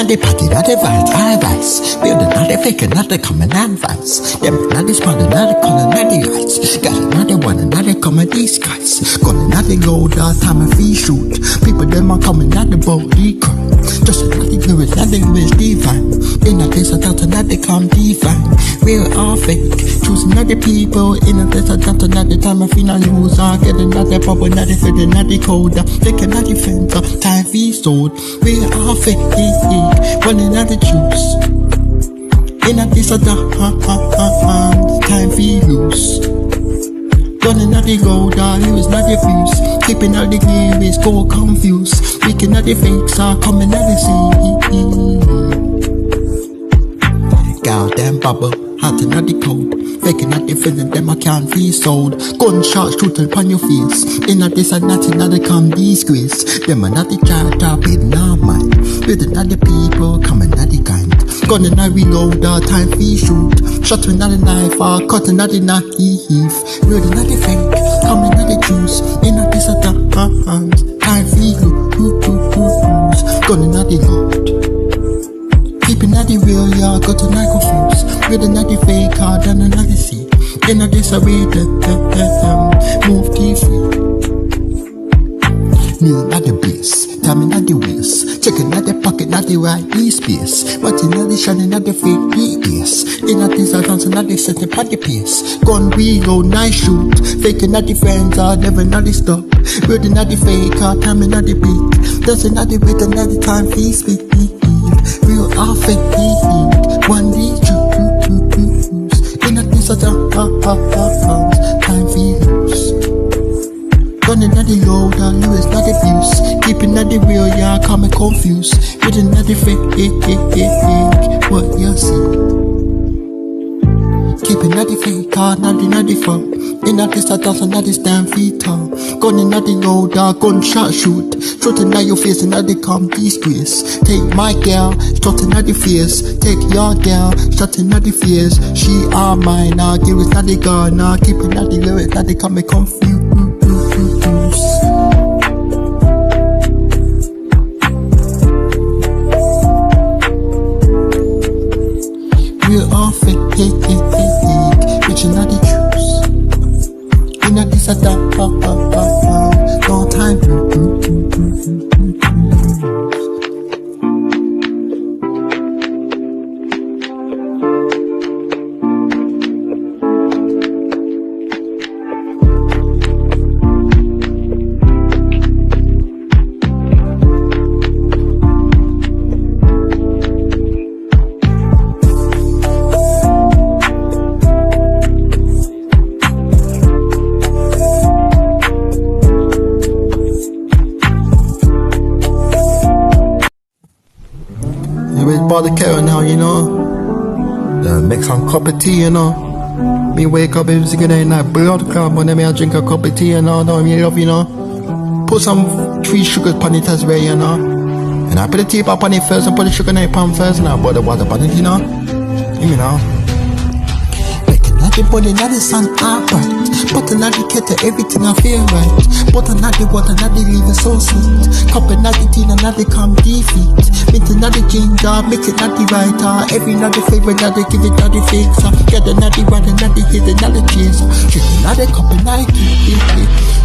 not the party, not the vibes, I rise. Building not the fake, not the common advice. Them not the smart, not the color, not the lights. Got another one, not the comedy skies. Gonna not the gold, time and free shoot. People them are coming, not the body crowd. Just another lyrics, not the lyrics divine. In a place I thought not they come divine. Real or fake, choosing other people. In a place I thought not the time I feel I lose. I get another bubble, not the feeling, not the code. Taking not the fence, time fee sold. Real or fake, running out the juice. In a place I thought time fee loose. Running out the gold, lyrics not the views. Keeping out the lyrics, go confused. Speaking of the fakes, coming out the sea. Goddamn bubble, hot and not the cold. Faking out the feeling, them I can't be sold. Gunshots shooting upon your face. In a this and nothing, not come disgrace. Them are not the child, in our mind. Building out the people, coming out the kind. Gun and I reload, time fee shoot. Shot with not a knife, cutting out the knife. Building out the fake, coming out the juice. In a this and time fee loose. Gun and out the load. Keeping at the real, yeah, got to not confused. With another fake card and another seat. In a disarray, move TV. New not the bliss, timing at the waist. Checking at the pocket, not the right space. But in the shining at the fake ES. In a disadvance, not the setting at the pace. Gun reload, nice shoot. Faking at the friends, never not the stop. Building at the fake card, timing at the beat. Dancing at the beat, another time, please speak. Real or fake, one day choose. In a piece of time feels. Running at the low, lyrics not the views. Keeping at the real, yeah, coming confused. With another fake, what you see. Keeping at the fake card, not the fun. In a place I dance, not this damn feet tall. Gun in at the road, gunshot shoot. Shooting at your face and at the come disgrace. Take my girl, shooting at the face. Take your girl, shooting at the face. She are mine, give it at the gun, keeping at the lyrics, not the come confused. Real or fake, reaching at the juice. In a this long time. By the kettle now, you know. Make some cup of tea, you know. Me wake up every single day in that blood club when I drink a cup of tea, you know. Don't me love, you know. Put some 3 sugars on it as well, you know. And I put the tea up on it first and put the sugar in it on first and I put the water on it, you know. You know. Making out the body, not the sun upright. Putting out the kettle, everything I feel right. Putting out the water, not the leave so sweet. Cupping out the tea, not the come defeat. Mixing out the ginger, mix it not the writer. Every not the flavor, not the give it not the fixer. Get the not the one, not the hit, not the chaser. Drinking out the cup and not the tea.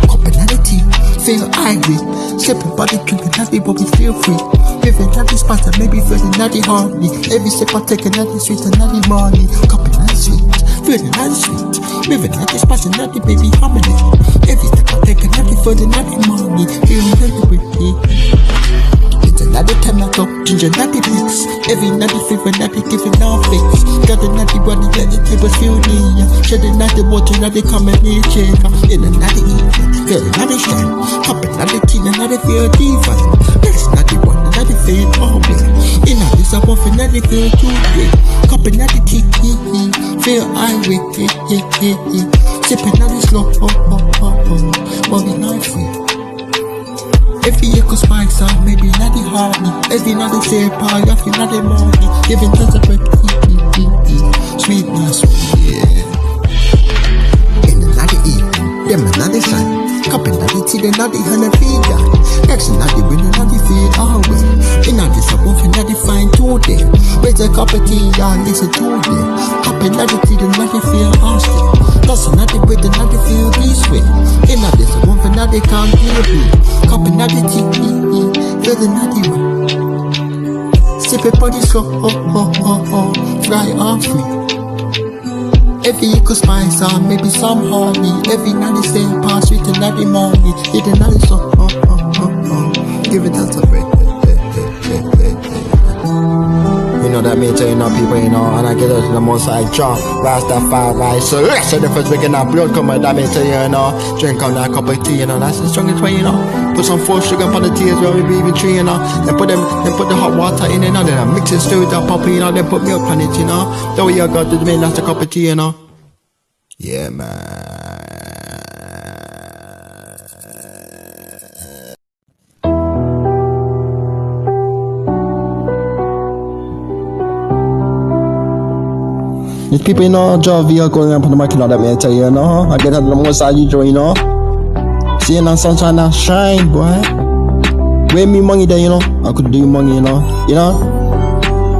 Cupping out the tea, feel angry. Sipping body, drinking not the but we feel free. Living not the spot, maybe feeling not the honey. Every sip I take not the sweet and not the money. Cupping not the sweet, feeling not the sweet. Living not the spot and not the baby harmony. Every step I take not the food and not the money. Feeling not the pretty. Another tomato, ginger, not the mix. Every night the fever, not the giving no fix. Got the natty body, let the tables feel near. Shedding not the water, not the common nature. In another evening, feeling not the shine. Hopping not the tea, not the feel divine. That's not the one, not the feel always. In a this up off, not the feel too great. Cupping not the tea, feel irate. Sipping not the slow, body not free. Every echo spikes out, maybe not the harmony. Every not the shape, you feel not the money. Giving just a break, sweetness, yeah. In another evening, them another shine. Cupping not the tea, not the honey feed. X not the winner, not the feel always. In a this a wolf and not the fine today. Raise a cup of tea, y'all listen to it. Happy not the tea, not the feel austin. That's not the way, not the feel this way. In a this a wolf and not the can't feel it. Cup and not the tea, feel the not the way. Sip it body so, fly off free. Every equal spice or maybe some honey. Every night the same pass sweet and not the money. It and not the so, give it that up, you know that means you know people, you know, and I get it to the most side jaw. Rastafari, so let's say the first weekend of blood come out, that means you know, drink on that cup of tea, you know, that's the strongest way, you know. Put some full sugar on the tea as well, maybe even tree, you know. Then put the hot water in it, you know, then mix it, stir it up, pop it, you know, then put milk on it, you know. The way you got to make that's a cup of tea, you know. Yeah, man. These people, you know, drive vehicle and put the market on that, man, I tell you, you know. I get out of the most side you you know. Seeing that sunshine, that shine, boy. Where me money there, you know. I could do money, you know. You know.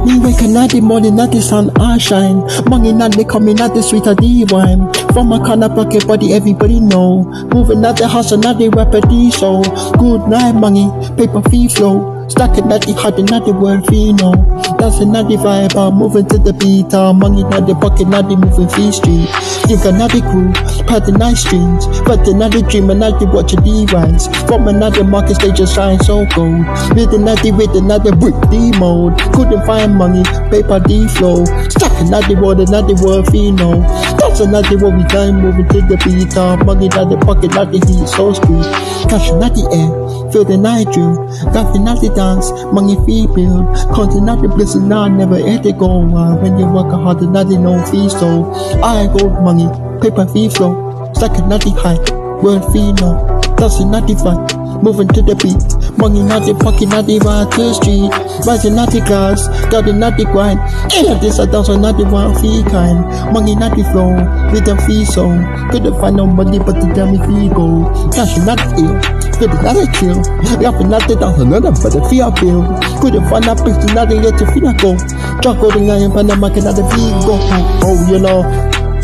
Me wake not the morning, not the sun, I shine. Money not the coming, not the sweet of the wine. From my corner pocket, body everybody know. Moving not the hustle, not the rapper, the show. Good night, money, paper fee flow. Stacking not the heart, not the word fee, no. Dancing not the vibe, I'm moving to the beat. Money not the pocket, not the moving fee street. Think not the crew, part the night streams. But another dream, and not the watch the rise. From another market stage, just shine so gold. With another brick, the mode. Couldn't find money, paper D flow. Stacking not the water, not the word fee, no. That's another what we done, moving to the beat. Money not the pocket, not the heat, so street. Cash not the air, feel the night dream. Got not the dance, money fee build. Counting not the blessing, now never had to go. When you work hard, not the no fee, so I go money, paper fee flow. Stacking not the high, word fee, no. That's not the fight. Moving to the beat, money not the pocket, not the right to the street. Rising not the glass, got it not the grind. And this I dance on not the one fee kind. Money not the flow, with the fee so. Couldn't find nobody but the dummy fee go. Cash not the ill, feel it not a chill. Laughing not the dance another but the fee I feel. Couldn't find that place, not the yet to feel I go. Chuck out the line, and the market not the fee go. Oh, you know.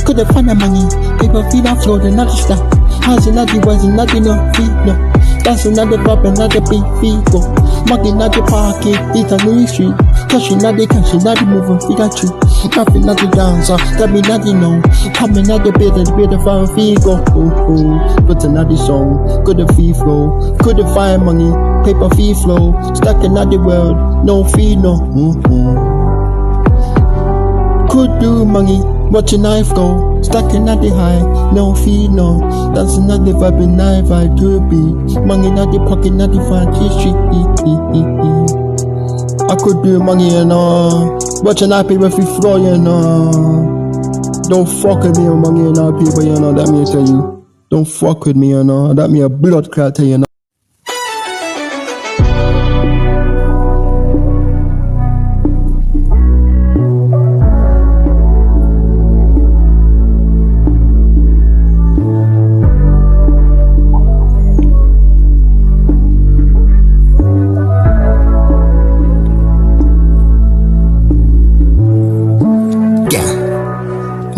Couldn't find the money, paper fee I flow, then not the stop. How's it not the rising, not the no fee, no. That's another pop, another big feeble. Money not the pocket, it's a new street. Cash not the moving feet a tree. Nothing not the dancer, that be not the no. Coming not the bed fire feeble. But another song, could the fee flow. Couldn't find money, paper fee flow. Stacking not the world, no fee, no. Could do money, watch a knife go. Stacking at the high, no fee, no. That's not the vibe, and I vibe to be. Money not the pocket, not the fancy street. I could do money, you know. Watching that people free flow, you know. Don't fuck with me, money, you know, people, you know. That me tell you. Don't fuck with me, you know. That me a blood clot, you know.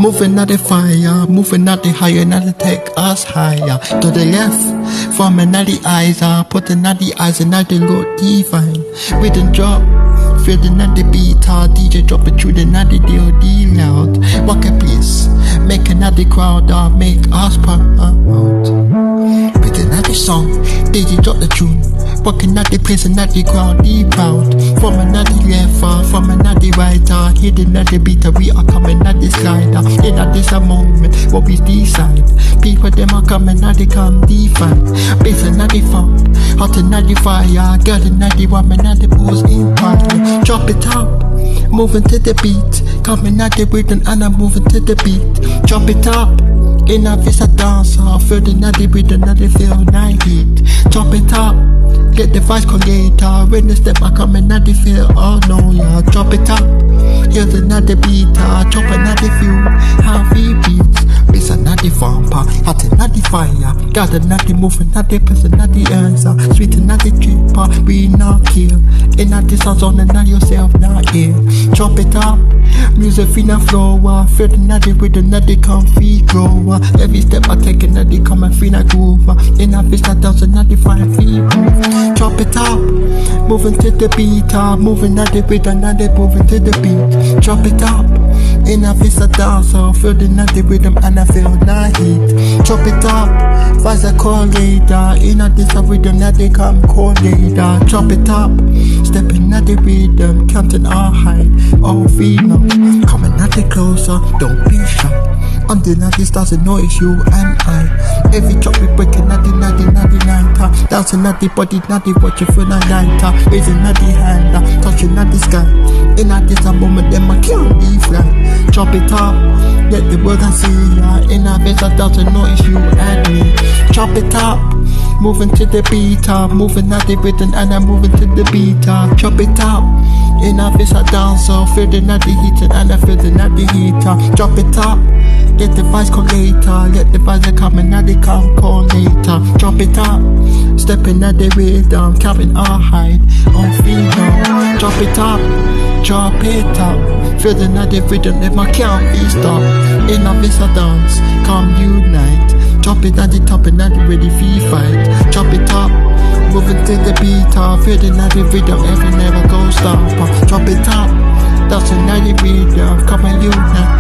Moving at the fire, moving at the higher, not to take us higher. To the left, from another eyes, putting at the eyes and not the look divine. With the drop, feeling at the beat, DJ drop it through the natty deal, loud. Marketplace, making at the crowd, make us proud. With another song, DJ drop the tune. Walking at the place and at the crowd, proud. From another left, from another right, hidden at the beat, we are coming at this slider. In at this a moment, what we decide. People them are coming at the come define. Basing at the funk, hot and at the fire. Girl and at the woman at the pose in fire. Drop it out, moving to the beat. Coming at the rhythm and I'm moving to the beat. Drop it up. In a visa dancer, feeling at the rhythm and the feel night heat. Drop it up. Get the voice creator, when the step I come and not the feel, oh no, yeah, drop it up. Here's another beat, drop another view, how we beats. Bass another vamper, hot another fire. Got a natty moving, natty person, natty answer. Sweet and natty cheaper, we not kill. And natty sounds on and not yourself, not here. Chop it up, music finna flow. Feel the natty with the natty comfy grow. Every step I take a natty come and finna groove. And I fist that down, so natty fine feet. Chop it up, moving to the beat. Moving natty with the natty, moving to the beat. Chop it up. In a fist a dancer, feel the natty rhythm and I feel the heat. Chop it up, fast a call later. In a this rhythm that they come call later. Chop it up, stepping at the rhythm, counting all high, all female. Coming at the closer, don't be shy. On the natty stars, no it's you and I. Every chop we breaking natty, natty, natty, natty. Dancing natty body, natty watch it for the night. Raising natty hand, touching natty sky. In a this a moment, then I can't be fly. Chop it up, let the world and see ya. In a face I doesn't know it's you and me. Chop it up, moving to the beat. Moving at the rhythm and I'm moving to the beat. Chop it up, in a face I dance. Feel the natty heat and I feel the natty heat. Chop it up, let the vibes come later. Let the vibes come and now they come call later. Chop it up, stepping at the rhythm, counting our height, on freedom. Chop it up, chop it up. Feel the natty rhythm, if my can't be stopped. In a visa dance, come unite. Chop it at the top and at the ready for fight. Chop it up, moving to the beat. Feel the natty rhythm, every never go stop. Chop it up, that's a natty rhythm, come and unite.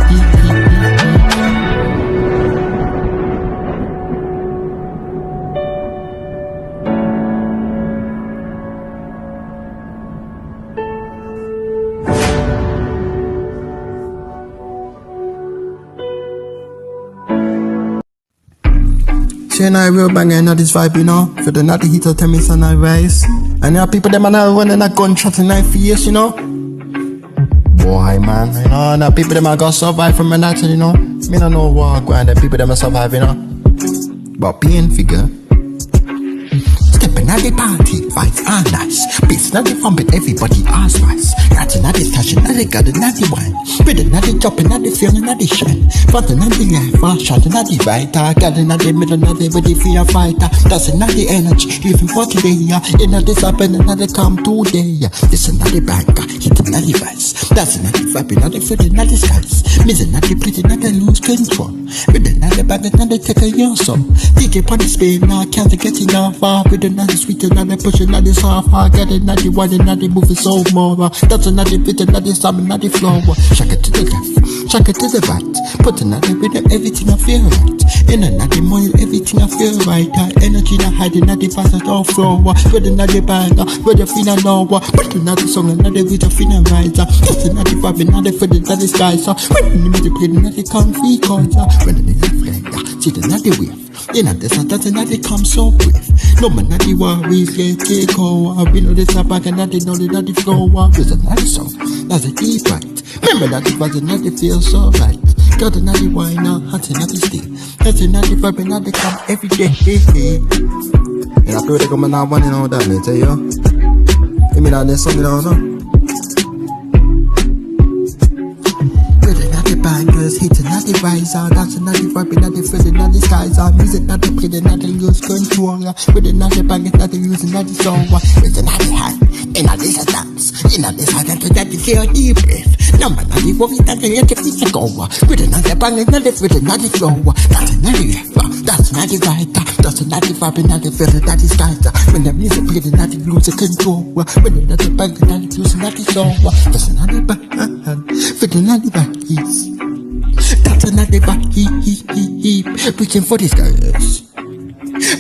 Shane I real banger, not this vibe, you know. For the natty heat, tell me son I rise. And there are people that man are running a gunshot in 9 years, you know. Boy man, you know, and people that man got survive from a natty, you know. Me don't know what going, the people that man survive, you know. But being figure. Stepping at the party, vibes are nice. Beats not the fun, but everybody ask wise. Ratting at the station, at the garden, at the wine. Breathing at the jumping, at the feeling, at the shine. Fronting at the life, shouting at the writer. Gathering at the middle, at the ready for a fighter. Dancing at the energy, living for today. In at this happening, at the come today. Listen at the banker, hitting at the vice. Dancing at the vibing, at the feeling, at the skies. Missing at the pretty, at the lose control. Breathing at the bag, at the take a year so. Take it on the spin, now can't get enough. Not the sweet and not the pushing, not the soft. I get it, not the wine and not the moving so more. That's not the bit and not the stomach, not the floor. Shake it to the left, shake it to the right. Put another rhythm, everything I feel right. In another morning, everything I feel right. Energy not hiding, not the fast at all flow. With another banger, with the final lower. Put another song, another with a final riser. Just another vibe, another for the other skies. When the music play, another comfy chords. When the music play, see the another wave. In a desert, that's another come so brief. No man, not the worries, let it go. We know this up, I can not know the natty flow. There's another song, that's a deep right. Remember that it was another feel so right. Got another wine now, that's another stay. That's another vibe, another come every day. And I feel they come now, one and all that, man, tell you. Give me that next song, you know. Bangers, hitting at the riser, dancing at the vibe, at the feeling at the skies. Music not the play, not the lose control. With the not the bangers, not the using, not the song. With the not the hand, in a this dance, in a this hand, that the feel deep breath. No man, not the worry, that the let the feet go. With the not the bangers, not the feeling, not the flow. That's not the left, that's not the right, that's not the vibe, not the feeling, not the skies. When the music play, not the lose control. With the not the bangers, not the using, not the song. That's not the band, feeling not the bangers. That's another vibe, reaching for these guys.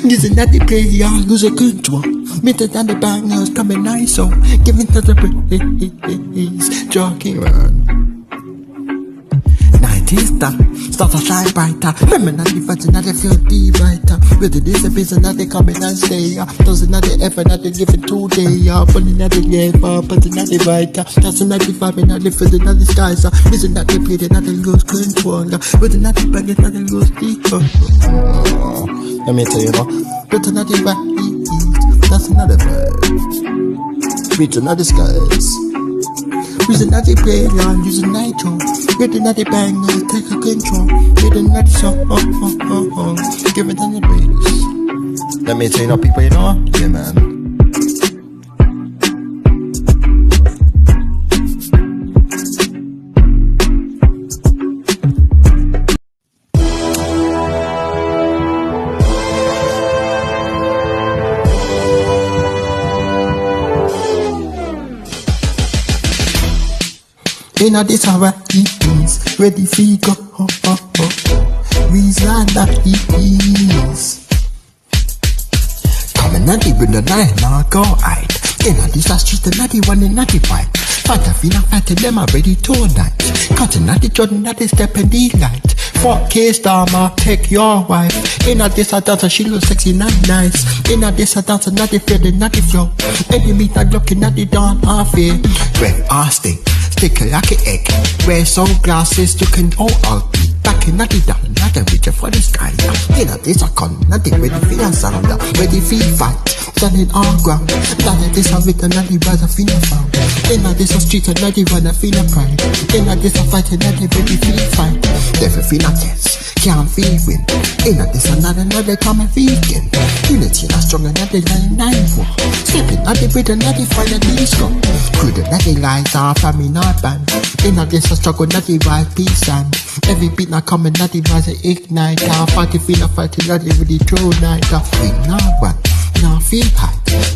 Using that the player, losing control. Meeting than the bangers, coming nice, so giving to the praise, joking around. 90s start to shine brighter. Remember not the fans, not the feel be brighter. With the disappearance, not they coming and stay. Doesn't not the effort, not the living today. Funny not the life, but not the brighter. That's not the vibe, not the feeling, not the skies. Missing not the play, not the lose control. With the not the bang, not the lose control. Let me tell you, but not the vibe. That's another vibe. Reach another skies. Using that play line, using nitro. Getting that banger, take a control. Getting that song, give it on the bass. Let me tell you, people, you know? Yeah, man. Inna this our is ready fi go. Reason that is coming at it with the night, now go hide. Inna this a street and natty one in natty fight. Fight a finna fight and them are ready tonight. Cutting at the Jordan that is step in the light. 4K star ma take your wife. Inna this a dancer she look sexy not nice. Inna this a dancer not the feel the not the flow. Enemy not looking at the dawn off it. Where I stay. Stick like an egg. Wear sunglasses, looking all ugly. Back in the down, not a reach for the sky. In a this a con, nothing ready for your sound. Ready for fight, standing on ground. That this a with another brother feel found. In a this a street and nothing wanna feel a pride. In a this a fight and nothing ready for fight. Never feel a test, can't feel win. In a this another come and vegan. Unity not strong another 994. Stepping at the bridge and nothing find a disco. Could another lies off I mean not band. In a this a struggle nothing right peace and every beat not coming nothing rise and ignite. Now fighting feel a fighting nothing really true night. We not one, now feel high.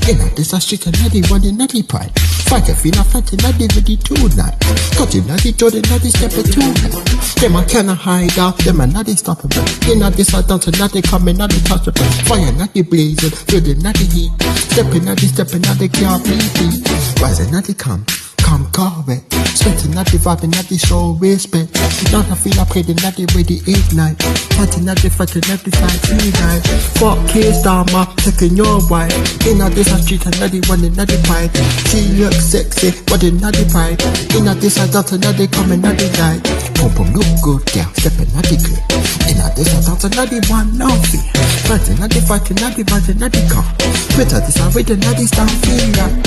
In a this a street and nothing one in nothing pride. Fighting feel a fighting nothing really tonight. Cutting nothing to the nothing step it tonight. Them a cannot hide out, them a nothing stoppable. In a this a dance and nothing coming nothing touchable. Fire nothing blazing, feel the nothing heat. Stepping nothing can't beat. Rising nothing come correct. Sweating at the vibe and at the show respect. Not I feel I pray the night ready ignite. Fighting at the side feel night. 4K star ma taking your wife. In a this a street and not the one in the fight. She look sexy, but in not the pride. In a this a dance and not the coming not the night. Pum look good, yeah, stepping at the clip. In a this a dance and not the one no fear. Fighting at the fighting at the fighting at the car. Better this a wait and not the star feel like.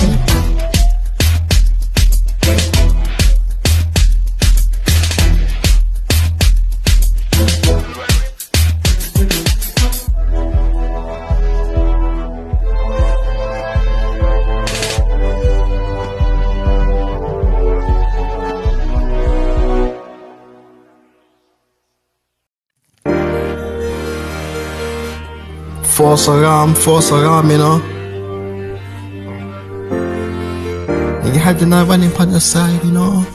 Force alarm, you know. You had the night running on the side, you know.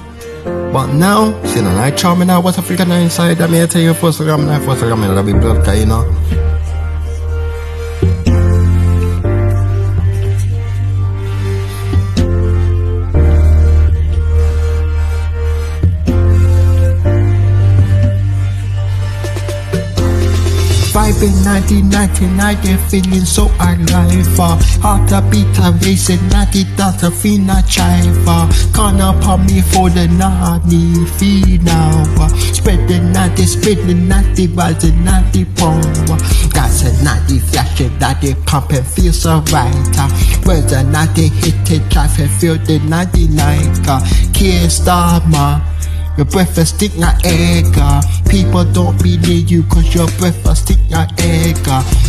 But now, see the night charming now, what's a freaking inside? I mean, I tell you, force alarm, that'll be blood, you know. Vibing 1999, they're feeling so alive. Heart a beat a racing, 90 dance a fina chiva. Can't upon me for the nani fee now. Spread the 90, spread the 90, rising 90 power. That's a 90 flashing, 90 pump and feel so right. Where's the 90 hit it, drive and feel the 99. Can't stop ma. Your breakfast stick na egg. People don't believe you cause your breakfast stick na egg.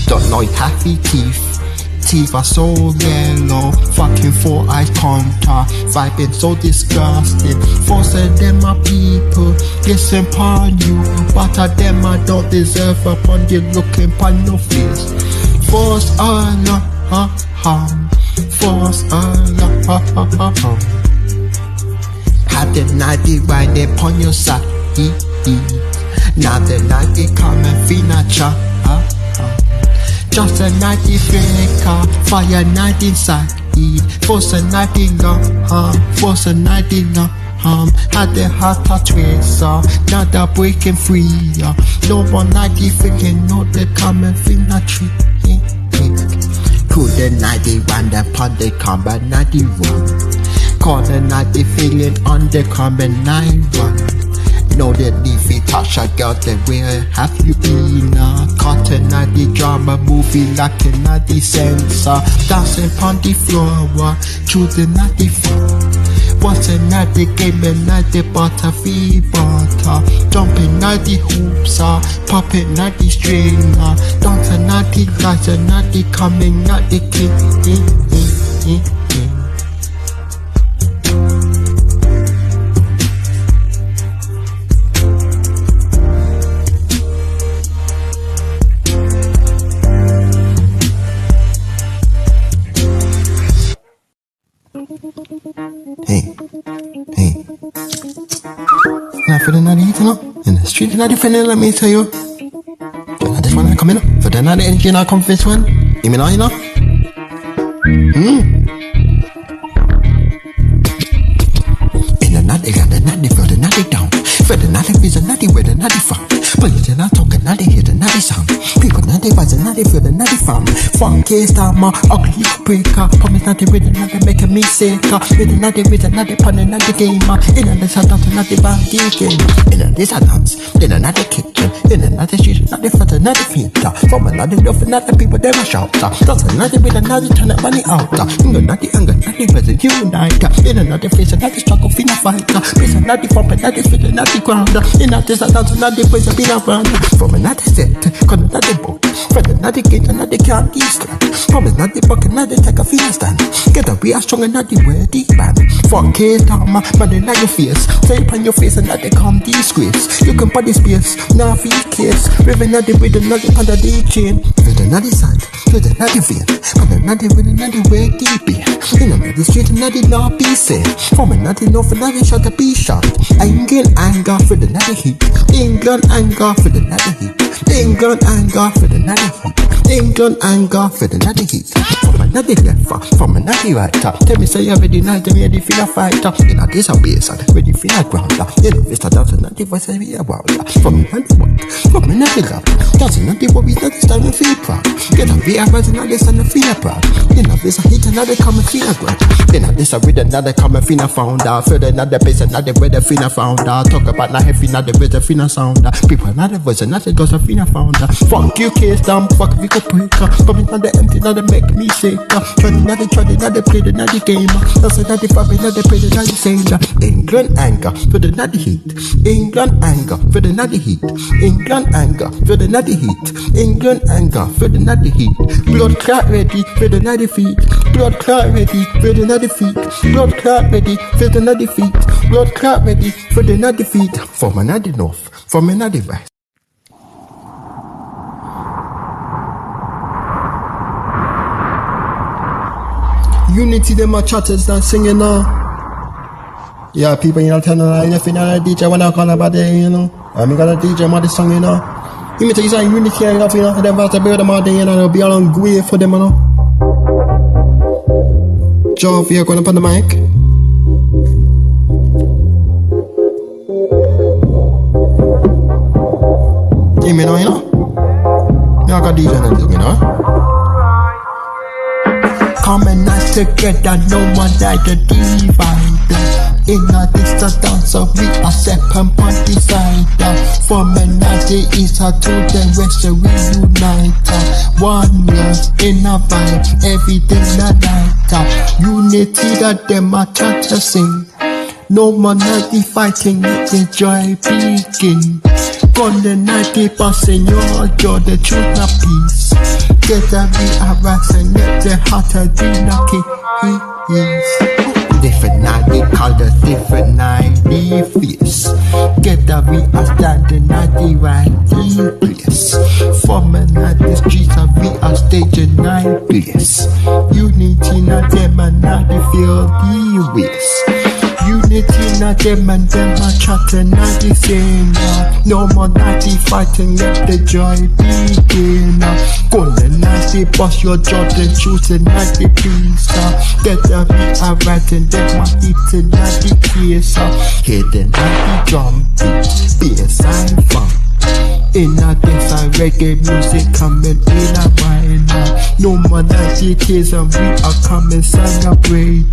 Don't know you have teeth are so yellow. Fucking 4 eyes contact. Vibing so disgusting. Force of them are people. Listen upon you. But of them I don't deserve upon you. Looking upon your face. Force Allah Force Allah Have the night right upon your side. Now the night they come and feel not cha. Just a night faker, fire night inside. Force a night long, force a night long. Had the heart a tracer, now they're breaking free. No one night feeling, no they come and feel not tree. Cool the 91, the pond they come by 91. Corner night they feeling on the common 9-1. Know that if you touch a girl, then where have you been? Cotton night the drama movie like a nighty sensor. Dancing on the floor, choosing night the floor. What's another game, another butter fever? Jumping at the hoops, popping at the string, dancing at the lights, and at the coming at the king. Hey. Now for the night, you know, in the street, not defending, let me tell you. For this one, I come in, for the night, energy, not come this one. You mean, you know? In the night, they got the night, they feel the night down. For the night, is a night where the night found. But you're not talking, now they hear the night sound. People now they rise and now they feel the night found. Funky star, my ugly breaker. Promise not to read another making me sicker. With another with another pun, another gamer. In another dance, another band game. In another dance, in another kitchen. In another street, another foot, another theater. From another love, another people, they will shout. That's another with another turn that money out. In another anger, another present unite. In another face, another struggle, finna fight. Place another pump, another fit, another ground. In another dance, another place, a been around. From another set, con another boat. From another gate, another can't slack. From another buck, another take a feel stand. Get a we are strong, another way deep man. Fuck it, man, in your face. Tape on your face, another come disgrace. You can put this space, now feel case. With another with another under the chain. With another side, with another vein. From another with another way deep in. In another street, another not be safe. From another north, another shot to be shot. England anger for the another heat. England anger for the another heat. England anger for the another heat. England anger for the another heat. From another left, from another right. Tell me say you're ready now, tell me ready feel a fighter. You know this a base, ready feel a ground. You know this a dance, another voice I be a wild. From another one, from another love. Dancing another worries, not this time and feel proud. You know we are rising now, this and feel proud. You know this a hit, another come and feel a ground. You know this a read another come and feel a found. Further another base, another where the feel a found. Talk about not heavy, not the way the feel a sound. People another voice, another goes a feel a found. Fuck you case down, fuck we go breaker. Coming on the empty, now they make me sick. Try another play the another game. That's another pop, another play the another sailor. England anger for the another heat. England anger for the another heat. England anger for the another heat. England anger for the another heat. Blood clot ready for the another feet. Blood clot ready for the another feet. Blood clot ready for the another feet. Blood clot ready for the another feet. From another north, from another west. Unity, them are chatters that singing now. Yeah, people, you know, telling me if you know the DJ when I call about it, you know. I'm gonna DJ my this song, you know. You mean to use Unity enough, you know, for them to build them all day, you know, they'll be all on way for them, you know. Joe, if you're going up on the mic. You know, you know. Yeah, I got DJ and you know. Come and not together, no one like the divider. In a distance dance, so we are separate on the side. From another east to the west, so we unite. One love in a vibe, everything a night. Unity that them are trying to sing. No more night fighting, let the joy begin. On the night they passing your joy, the truth of peace. Get a be a rise and let the heart of the lucky is. Different night, they call the different night, the fierce. Get a be a standing at the right place. From a night, the streets of we are staging night place. Unity not them and not the feel the waste. Unity not them and them are chatting not the same. No more naughty fighting, let the joy begin. Gonna naughty bust your jaw, then choosing not the peace. Get a beat a right and them are eating not the case. Hidden not the drum beat, bass and funk. In a dance and reggae music coming in a wine. No more 90 days and we are coming celebrate.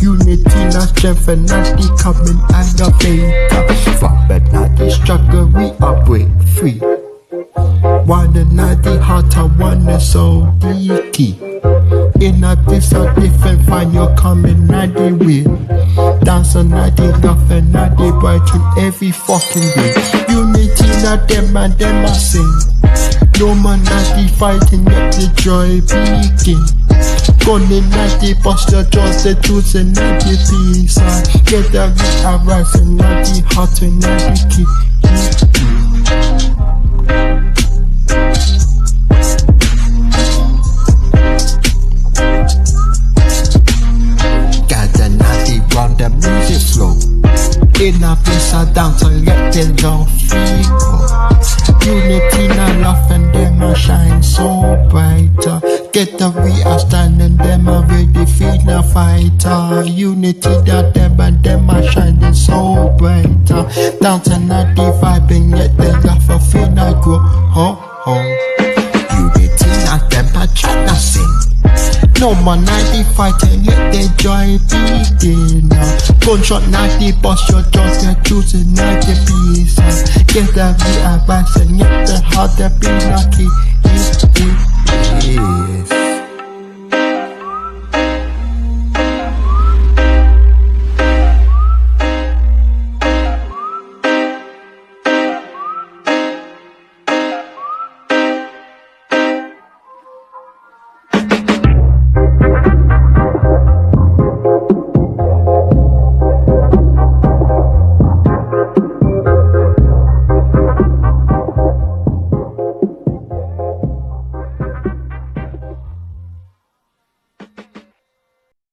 Unity not strength and not the coming and a faith. From but not the struggle we are break free. One and not the heart, one is so the key. In a this a different find you coming at the way. Dance a night, nothing at the bright in every fucking day. Unity not them and them a sing. No man at the fighting yet the joy begin. Gunning at the posture, just the truth and at the peace. Get the beat arising at the heart and at the key. Run the music flow. In a place I dance and let them down free go. Unity and love and them a shine so brighter. Get the we are standing them a ready feed a fighter. Unity that them and them a shining so brighter. Dancing at the vibing yet they laugh a fin I grow. Ho ho. Unity not them a tryna sing. No man at the fighting yet they joy beating. Gunshot not the boss, you're just the choosing not the peace. Get the V advice and yet the heart that be lucky.